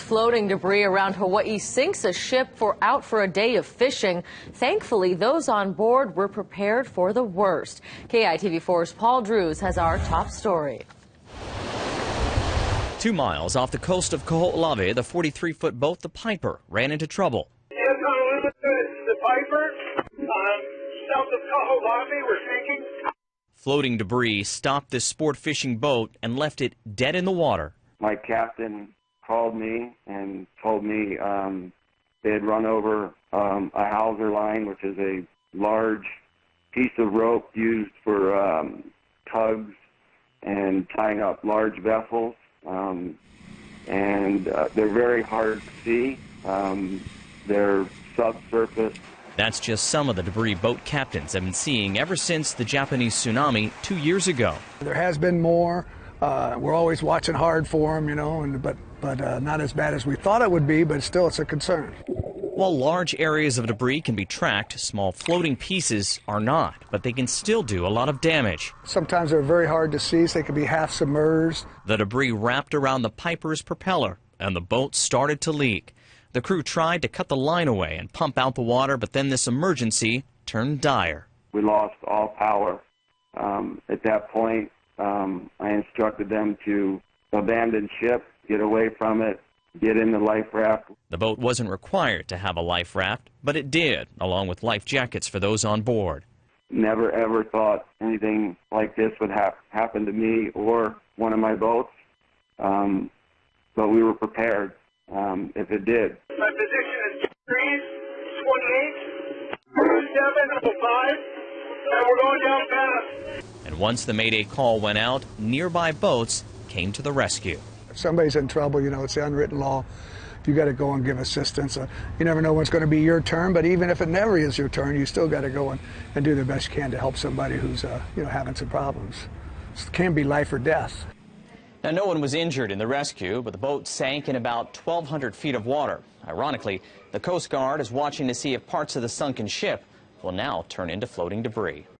floating debris around Hawaii sinks a ship out for a day of fishing. Thankfully, those on board were prepared for the worst. KITV4's Paul Drews has our top story. 2 miles off the coast of Kahoolawe, the 43-foot boat, the Piper, ran into trouble. The Piper, south of Kahoolawe, we're sinking. Floating debris stopped this sport fishing boat and left it dead in the water. My captain called me and told me they had run over a hawser line, which is a large piece of rope used for tugs and tying up large vessels. They're very hard to see. They're subsurface. That's just some of the debris boat captains have been seeing ever since the Japanese tsunami 2 years ago. There has been more. We're always watching hard for them, you know, but not as bad as we thought it would be, but still it's a concern. While large areas of debris can be tracked, small floating pieces are not, but they can still do a lot of damage. Sometimes they're very hard to see, so they can be half submerged. The debris wrapped around the Piper's propeller, and the boat started to leak. The crew tried to cut the line away and pump out the water, but then this emergency turned dire. We lost all power. At that point, I instructed them to abandon ship, get away from it, get in the life raft. The boat wasn't required to have a life raft, but it did, along with life jackets for those on board. Never ever thought anything like this would happen to me or one of my boats, but we were prepared if it did. My position is 28, 27, 05, and we're going down fast. And once the Mayday call went out, nearby boats came to the rescue. If somebody's in trouble, you know, it's the unwritten law. You got to go and give assistance. You never know when it's going to be your turn, but even if it never is your turn, you still got to go and do the best you can to help somebody who's you know, having some problems. It can be life or death. Now, no one was injured in the rescue, but the boat sank in about 1,200 feet of water. Ironically, the Coast Guard is watching to see if parts of the sunken ship will now turn into floating debris.